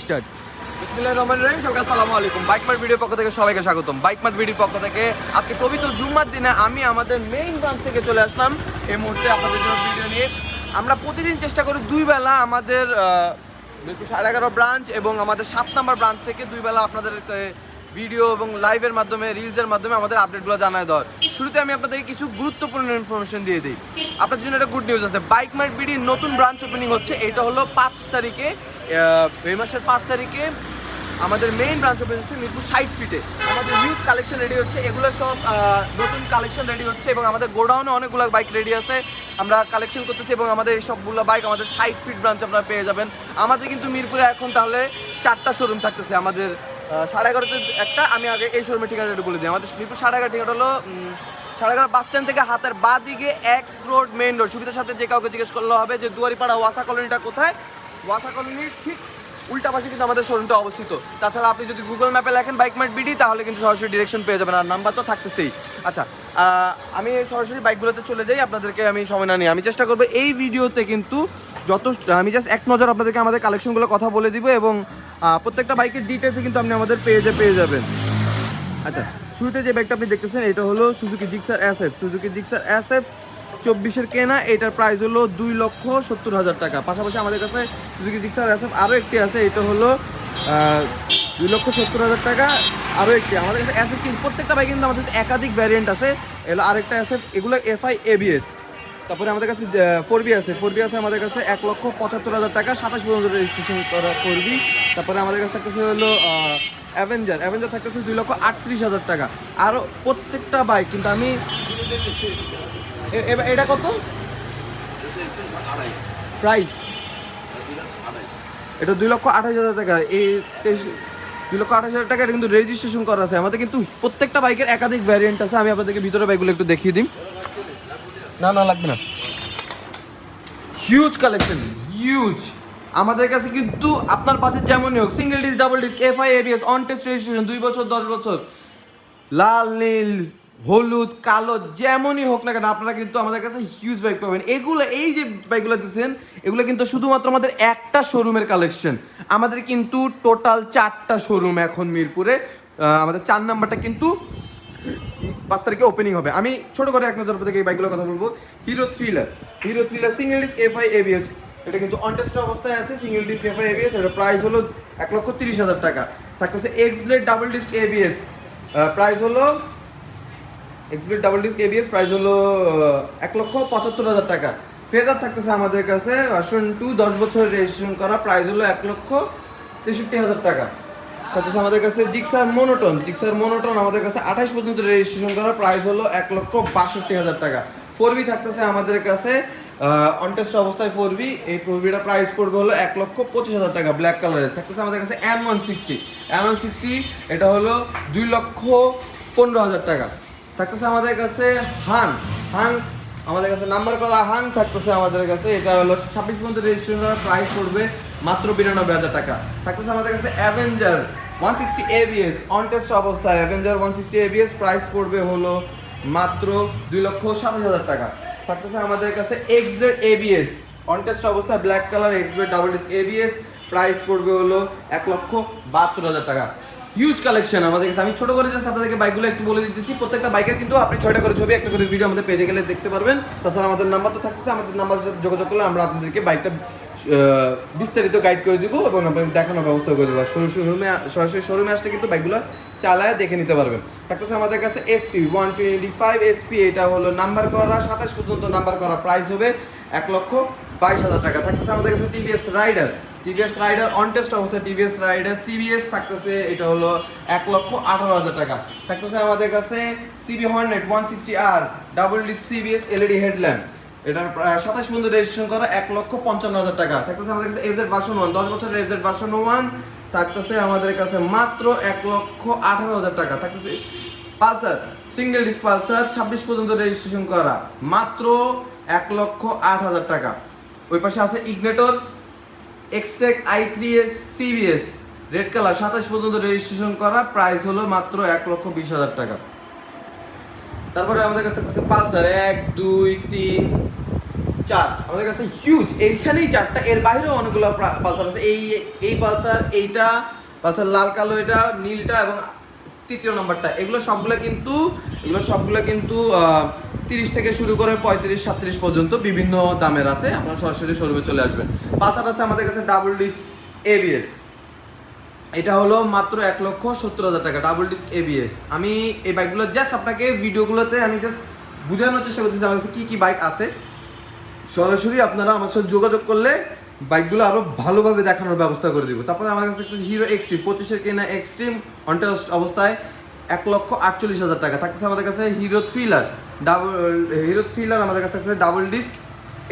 Start. বিসমিল্লাহির রহমানির রহিম। সবাইকে আসসালামু আলাইকুম। বাইক মার্ট ভিডিওর পক্ষ থেকে সবাইকে স্বাগতম। বাইক মার্ট ভিডিওর পক্ষ থেকে আজকে পবিত্র জুম্মার দিনে আমি আমাদের মেইন ব্রাঞ্চ থেকে চলে আসলাম এই মুহূর্তে আপনাদের জন্য ভিডিও নিয়ে। আমরা প্রতিদিন চেষ্টা করি দুই বেলা আমাদের মিরপুর 11.5 ব্রাঞ্চ এবং আমাদের 7 নম্বর ব্রাঞ্চ থেকে দুই বেলা আপনাদের ভিডিও এবং লাইভের মাধ্যমে রিলসের মাধ্যমে আমাদের আপডেটগুলো জানায় দেওয়ার। শুরুতে আমি আপনাদেরকে কিছু গুরুত্বপূর্ণ ইনফরমেশন দিয়ে দিই। আপনাদের জন্য একটা গুড নিউজ আছে, বাইক মার্ট বিডির নতুন ব্রাঞ্চ ওপেনিং হচ্ছে। এটা হলো 5 তারিখে, এই মাসের 5 তারিখে আমাদের মেইন ব্রাঞ্চ ওপেন হচ্ছে মিরপুর 60 ফিটে। আমাদের ইউথ কালেকশন রেডি হচ্ছে, এগুলো সব নতুন কালেকশন রেডি হচ্ছে এবং আমাদের গোডাউনে অনেকগুলো বাইক রেডি আছে, আমরা কালেকশন করতেছি এবং আমাদের এই সবগুলো বাইক আমাদের 60 ফিট ব্রাঞ্চ আপনারা পেয়ে যাবেন। আমাদের কিন্তু মিরপুরে এখন তাহলে 4টা শোরুম থাকতেছে। আমাদের 11:30-তে একটা, আমি আগে এই শোরুমের ঠিকানাটা একটু বলে দিই। আমাদের মিরপুর 11:30 ঠিকানা হলো 11:30 বাস স্ট্যান্ড থেকে হাতের বাঁ দিকে 1 রোড মেইন রোড। সুবিধার সাথে যে কাউকে জিজ্ঞেস করলে হবে যে দুয়ারিপাড়া ওয়াসা কলোনিটা কোথায়। ওয়াসা কলোনির ঠিক উল্টা পাশে কিন্তু আমাদের শোরুমটা অবস্থিত। তাছাড়া আপনি যদি গুগল ম্যাপে লেখেন বাইক মার্ট বিডি তাহলে কিন্তু সরাসরি ডিরেকশন পেয়ে যাবেন, আর নাম্বার তো থাকতেছেই। আচ্ছা, আমি সরাসরি বাইকগুলোতে চলে যাই, আপনাদেরকে আমি সময় না নিই। আমি চেষ্টা করবো এই ভিডিওতে কিন্তু আমি জাস্ট এক নজর আপনাদেরকে আমাদের কালেকশনগুলো কথা বলে দিব এবং প্রত্যেকটা বাইকের ডিটেলসে কিন্তু আপনি আমাদের পেজে পেয়ে যাবেন। আচ্ছা, শুরুতে যে বাইকটা আপনি দেখতেছেন এটা হলো Suzuki Gixxer SF। Suzuki Gixxer SF 24-এর কেনা, এটার প্রাইস হলো 2,70,000 টাকা। পাশাপাশি আমাদের কাছে সুজুকি জিক্সার SF আরও একটি আছে, এটা হলো 2,70,000 টাকা। আরও একটি আমাদের কাছে SF কিন্তু প্রত্যেকটা বাইক কিন্তু আমাদের কাছে একাধিক ভ্যারিয়েন্ট আছে। এগুলো আরেকটা SF, এগুলো FI ABS। তারপরে আমাদের কাছে 4B আছে, 4B আছে আমাদের কাছে 1,75,000 টাকা, 27 পর্যন্ত রেজিস্ট্রেশন করা 4B। তারপরে আমাদের কাছে থাকতেছে হলো অ্যাভেঞ্জার থাকতেছে 2,38,000 টাকা। আরও প্রত্যেকটা বাইক কিন্তু আমি এটা কত প্রাইস? এটা 2,28,000 টাকা। এই 2,28,000 টাকা, এটা কিন্তু রেজিস্ট্রেশন করা আছে। আমাদের কিন্তু প্রত্যেকটা বাইকের একাধিক ভ্যারিয়েন্ট আছে। আমি আপনাদেরকে ভিতরে বাইকগুলো একটু দেখিয়ে দিই। না লাগবে না। Huge collection, huge. আমাদের কাছে কিন্তু আপনার বাজেট যেমনই হোক, single disc, double disc, FI ABS, on test registration, 2 বছর 10 বছর, লাল নীল হলুদ কালো যেমনই হোক না কেন, আপনারা কিন্তু আমাদের কাছে হিউজ বাইক পাবেন। এগুলো এই যে বাইকগুলো দিচ্ছেন এগুলো কিন্তু শুধুমাত্র আমাদের একটা শোরুমের কালেকশন। আমাদের কিন্তু টোটাল 4টা শোরুম এখন মিরপুরে। আমাদের 4 নাম্বারটা কিন্তু 5 তারিখে ওপেনিং হবে। আমি ছোট করে এক নজর থেকে এই বাইকগুলোর কথা বলবো। Hero thriller single disc FI ABS, এটা কিন্তু অনটেস্ট অবস্থায় আছে। সিঙ্গেল ডিস্ক FI ABS, এটা প্রাইস হলো 1,30,000 টাকা। থাকতেছে Xblade double disc ABS, price হলো Xblade double disc ABS, price হলো 1,75,000 টাকা। ফেজার থাকতেছে আমাদের কাছে ভার্সন 2, 10 বছর রেজিস্ট্রেশন করা, প্রাইস হলো 1,63,000 টাকা। থাকতেছে আমাদের কাছে জিক্সার মোনোটন আমাদের কাছে 28 পর্যন্ত রেজিস্ট্রেশন করা, প্রাইস হলো 1,62,000 টাকা। 4B থাকতেছে আমাদের কাছে অনটেস্ট অবস্থায় 4B, এই 4Bটা প্রাইস পড়বে হলো 1,25,000 টাকা ব্ল্যাক কালারের। থাকতেছে আমাদের কাছে N160, এটা হলো 2,15,000 টাকা। থাকতেছে আমাদের কাছে হাং আমাদের কাছে নাম্বার করা হাং থাকতেছে আমাদের কাছে, এটা হলো 26 পর্যন্ত রেজিস্ট্রেশন করা, প্রাইস পড়বে মাত্র 92,000 টাকা। থাকতেছে আমাদের কাছে অ্যাভেঞ্জার 160 ABS, অন টেস্ট অবস্থায় অ্যাভেঞ্জার 160 ABS, প্রাইস পড়বে হলো মাত্র 2,27,000 টাকা। থাকতেছে আমাদের কাছে এক্সব্লেড ABS, অন টেস্ট অবস্থায় black colour X-Blade double disc ABS, price পড়বে হলো 1,72,000 টাকা। হিউজ কালেকশন আমাদের কাছে। আমি ছোট করে জাস্ট আপনাদেরকে বাইকগুলো একটু বলে দিতেছি। প্রত্যেকটা বাইকের কিন্তু আপনি 6টা করে ছবি, একটা করে ভিডিও আমাদের পেজে গেলে দেখতে পারবেন। তাছাড়া আমাদের নাম্বার তো থাকতেছে, আমাদের নাম্বার যোগাযোগ করলে আমরা আপনাদেরকে বাইকটা বিস্তারিত গাইড করে দিব এবং আপনাদের দেখানোর ব্যবস্থা করে দেবো। সরাসরি শোরুমে আসলে কিন্তু বাইকগুলো চালায় দেখে নিতে পারবেন। থাকতেছে আমাদের কাছে SP 125 SP, এটা হলো নাম্বার করা 27 পর্যন্ত নাম্বার করা, প্রাইস হবে 1,22,000 টাকা। থাকতেছে আমাদের কাছে TVS রাইডার অন টেস্ট অবস্থায় TVS রাইডার CBS থাকতেছে, এটা হলো 1,18,000 টাকা। থাকতেছে আমাদের কাছে CB Hornet 160R double disc CBS LED headlamp, এটার 27 পর্যন্ত রেজিস্ট্রেশন করা, 1,55,000 টাকা। থাকতেছে আমাদের কাছে FZ ভার্সন 1, 10 বছরের FZ ভার্সন 1 থাকতেছে আমাদের কাছে মাত্র 1,18,000 টাকা। থাকতেছে পালসার সিঙ্গেল ডিস্ক পালসার 26 পর্যন্ত রেজিস্ট্রেশন করা, মাত্র 1,08,000 টাকা। ওই পাশে আছে Ignitor Xtec i3s CBS red colour 27 পর্যন্ত রেজিস্ট্রেশন করা, প্রাইস হলো মাত্র 1,20,000 টাকা। তারপরে আমাদের কাছে থাকতেছে পালসার 1, 2, 3, চার আমাদের কাছে হিউজ, এইখানেই চারটা, এর বাইরেও অনেকগুলো পালসার আছে। এই পালসার, এইটা পালসার লাল কালো, এটা নীলটা এবং তৃতীয় নাম্বারটা, এগুলো সবগুলো কিন্তু 30 থেকে শুরু করে 35-37 পর্যন্ত বিভিন্ন দামের আছে। আপনারা সরাসরি শোরুমে চলে আসবেন। পালসার আছে আমাদের কাছে ডাবল ডিস্ক ABS, এটা হলো মাত্র 1,70,000 টাকা ডাবল ডিস্ক ABS। আমি এই বাইকগুলো জাস্ট আপনাকে ভিডিওগুলোতে আমি জাস্ট বোঝানোর চেষ্টা করতেছি আমার কাছে কী বাইক আছে। সরাসরি আপনারা আমার সাথে যোগাযোগ করলে বাইকগুলো আরও ভালোভাবে দেখানোর ব্যবস্থা করে দিব। তারপরে আমার কাছে একটা হিরো এক্সট্রিম 25-এর কেনা এক্সট্রিম অনটেস্ট অবস্থায় 1,48,000 টাকা থাকতেছে আমাদের কাছে। হিরো থ্রিলার আমাদের কাছে থাকতেছে ডাবল ডিস্ক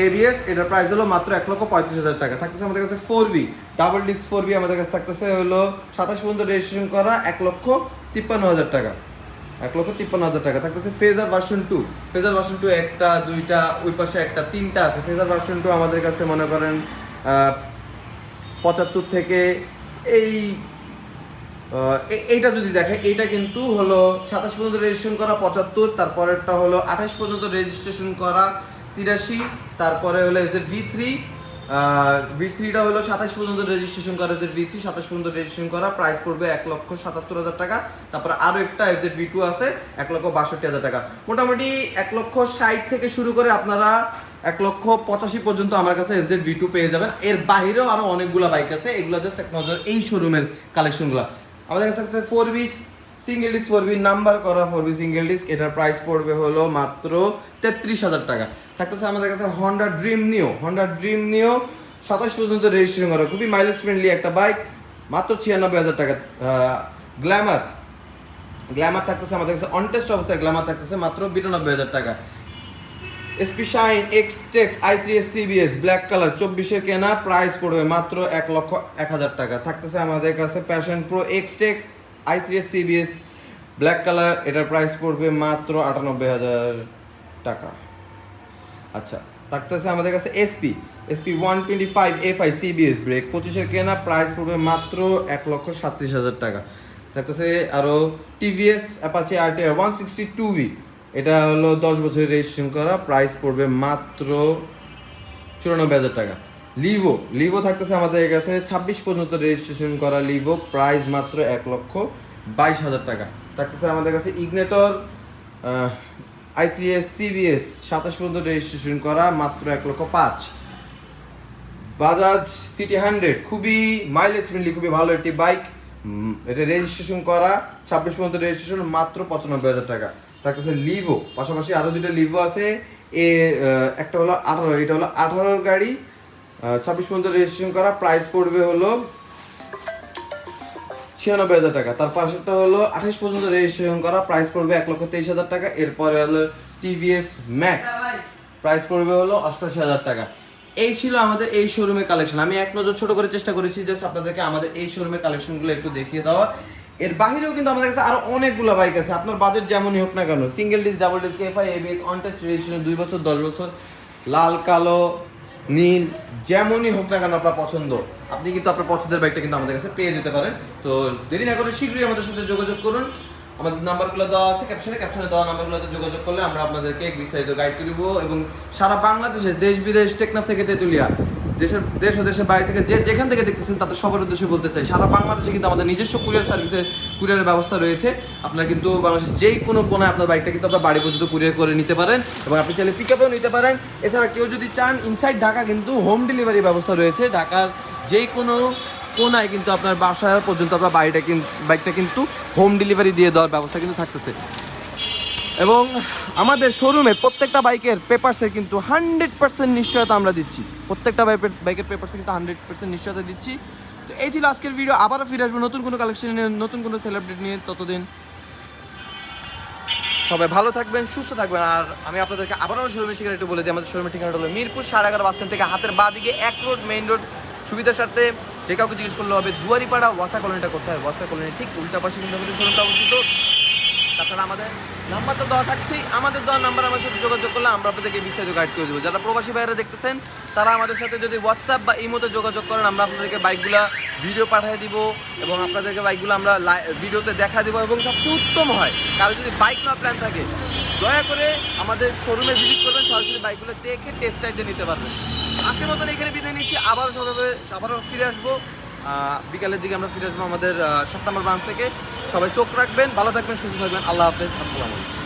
ABS, এটার প্রাইস হলো মাত্র 1,35,000 টাকা থাকতেছে আমাদের কাছে। 4V ডাবল ডিস্ক 4V আমাদের কাছে থাকতেছে হলো 27 পর্যন্ত রেজিস্ট্রেশন করা 1,53,000 টাকা 1,53,000 টাকা থাকতেছে। ফেজার ভার্সন 2 একটা, দুইটা, ওই পাশে একটা, তিনটা আছে। ফেজার ভার্সন 2 আমাদের কাছে মনে করেন 75 থেকে এইটা যদি দেখে, এইটা কিন্তু হলো 27 পর্যন্ত রেজিস্ট্রেশন করা 75, তারপরেরটা হলো 28 পর্যন্ত রেজিস্ট্রেশন করা 83, তারপরে হলো V3টা হলো 27 পর্যন্ত রেজিস্ট্রেশন করা, V3 27 পর্যন্ত রেজিস্ট্রেশন করা, প্রাইস পড়বে 1,77,000 টাকা। তারপরে আরও একটা V2 আছে 1,62,000 টাকা। মোটামুটি 1,60,000 থেকে শুরু করে আপনারা 1,85,000 পর্যন্ত আমার কাছে V2 পেয়ে যাবেন। এর বাইরেও আরও অনেকগুলো বাইক আছে, এগুলো জাস্ট এক নজর এই শোরুমের কালেকশনগুলো। আমাদের কাছে আছে 4V single disc, 4V number করা 4V সিঙ্গেল ডিস্ক, এটার প্রাইস পড়বে হলো মাত্র 33,000 টাকা থাকতেছে আমাদের কাছে। হন্ডা ড্রিম নিও 27 পর্যন্ত রেজিস্ট্রেশন করা, খুবই মাইলেজ ফ্রেন্ডলি একটা বাইক, মাত্র 96,000 টাকা। গ্ল্যামার থাকতেছে আমাদের কাছে অনটেস্ট অবস্থায়, গ্ল্যামার থাকতেছে মাত্র 92,000 টাকা। SP Shine X-Tech i3s CBS black colour 24-এর কেনা, প্রাইস পড়বে মাত্র 1,01,000 টাকা থাকতেছে আমাদের কাছে। Passion Pro X-Tech i3s CBS black colour, এটার প্রাইস পড়বে মাত্র 98,000 টাকা। আচ্ছা, থাকতেছে আমাদের কাছে SP 125 FI CBS ব্রেক 25-এর কেনা, প্রাইস পড়বে মাত্র 1,37,000 টাকা থাকতেছে। আরও TVS অ্যাপাচি RTR 162V, এটা হলো 10 বছরের রেজিস্ট্রেশন করা, প্রাইস পড়বে মাত্র 94,000 টাকা। লিভো থাকতেছে আমাদের কাছে 26 পর্যন্ত রেজিস্ট্রেশন করা লিভো, প্রাইস মাত্র 1,22,000 টাকা থাকতেছে আমাদের কাছে। ইগনেটর i3s CBS 27 পর্যন্ত রেজিস্ট্রেশন করা, মাত্র 1,05,000। বাজাজ সিটি 100 খুবই মাইলেজ ফ্রেন্ডলি, খুবই ভালো একটি বাইক, এটা রেজিস্ট্রেশন করা 26 পর্যন্ত রেজিস্ট্রেশন, মাত্র 95,000 টাকা থাকতেছে। লিভো পাশাপাশি আরও দুটো লিভো আছে, একটা হলো 18, এটা হলো 18 গাড়ি 26 পর্যন্ত রেজিস্ট্রেশন করা, প্রাইস পড়বে হলো 96,000 টাকা। তার পাশেরটা হলো 28 পর্যন্ত রেজিস্ট্রেশন করা, প্রাইস পড়বে 1,23,000 টাকা। এরপরে হলো TVS ম্যাক্স, প্রাইস পড়বে হলো 88,000 টাকা। এই ছিল আমাদের এই শোরুমের কালেকশন। আমি এক নজর ছোট করে চেষ্টা করেছি জাস্ট আপনাদেরকে আমাদের এই শোরুমের কালেকশনগুলো একটু দেখিয়ে দেওয়ার। এর বাহিরেও কিন্তু আমাদের কাছে আরো অনেকগুলো বাইক আছে, আপনার বাজেট যেমনই হোক না কেন, single disc, double disc, FI ABS, on test registration 2 বছর 10 বছর, লাল কালো নীল, যেমনই হোক না কেন আপনার পছন্দ, আপনি কিন্তু আপনার পছন্দের বাইকটা কিন্তু আমাদের কাছে পেয়ে যেতে পারেন। তো দেরি না করে শীঘ্রই আমাদের সাথে যোগাযোগ করুন। আমাদের নাম্বারগুলো দেওয়া আছে ক্যাপশনে দেওয়া নাম্বারগুলোতে যোগাযোগ করলে আমরা আপনাদেরকে বিস্তারিত গাইড করব এবং সারা বাংলাদেশে দেশ বিদেশ, টেকনাফ থেকে তেতুলিয়া, দেশ ও দেশের বাইরে থেকে যেখান থেকে দেখতেছেন তাদের সবার উদ্দেশ্যে বলতে চাই, সারা বাংলাদেশে কিন্তু আমাদের নিজস্ব কুরিয়ারের ব্যবস্থা রয়েছে। আপনারা কিন্তু বাংলাদেশের যেই কোনো কোনায় আপনার বাইকটা কিন্তু আপনার বাড়ি পর্যন্ত কুরিয়ার করে নিতে পারেন এবং আপনি চাইলে পিক আপেও নিতে পারেন। এছাড়া কেউ যদি চান ইনসাইড ঢাকা কিন্তু হোম ডেলিভারি ব্যবস্থা রয়েছে, ঢাকার যেই কোনো কোনায় কিন্তু আপনার বাসা পর্যন্ত আপনার বাইকটা কিন্তু হোম ডেলিভারি দিয়ে দেওয়ার ব্যবস্থা কিন্তু থাকতেছে। এবং আমাদের শোরুমে প্রত্যেকটা বাইকের পেপারসে কিন্তু 100% নিশ্চয়তা আমরা দিচ্ছি, প্রত্যেকটা বাইকের পেপারসে কিন্তু 100% নিশ্চয়তা দিচ্ছি। তো এই ছিল আজকের ভিডিও, আবারও ফিরে আসবো নতুন কোনো কালেকশন নিয়ে, নতুন কোনো সেলিব্রিটি নিয়ে। ততদিন সবাই ভালো থাকবেন, সুস্থ থাকবেন। আর আমি আপনাদেরকে আবারও শোরুমের ঠিকানা একটু বলে দিই। আমাদের শোরুমের ঠিকানাটা হলো মিরপুর 11.5 বাস স্ট্যান্ড থেকে হাতের বাঁ দিকে 1 রোড, মেইন রোড। সুবিধার সাথে যে কাউকে জিজ্ঞেস করলে হবে দুয়ারিপাড়া ওয়াসা কলোনিটা করতে হয়, ওয়াসা কলোনি ঠিক উল্টা পাশে কিন্তু আমাদের শোরুমটা অবস্থিত। তাছাড়া আমাদের নাম্বার তো দেওয়া থাকছেই, আমাদের দেওয়া নাম্বার আমার সাথে যোগাযোগ করলে আমরা আপনাদেরকে বিস্তারিত গাইড করে দেবো। যারা প্রবাসী ভাইরা দেখতেছেন তারা আমাদের সাথে যদি হোয়াটসঅ্যাপ বা ইমোতে যোগাযোগ করেন, আমরা আপনাদেরকে বাইকগুলো ভিডিও পাঠিয়ে দিব এবং আপনাদেরকে বাইকগুলো আমরা ভিডিওতে দেখা দেবো। এবং সবচেয়ে উত্তম হয় কারো যদি বাইক না প্ল্যান থাকে দয়া করে আমাদের শোরুমে ভিজিট করবেন, সরাসরি বাইকগুলো দেখে টেস্ট রাইডে নিতে পারবেন। আজকের মতন এখানে বিদায় নিচ্ছি, আবারও ফিরে আসবো বিকালের দিকে আমরা ফিরে আসবো আমাদের 7 নম্বর ব্রাঞ্চ থেকে। সবাই চোখ রাখবেন, ভালো থাকবেন, সুস্থ থাকবেন, আল্লাহ হাফেজ, আসসালামু আলাইকুম।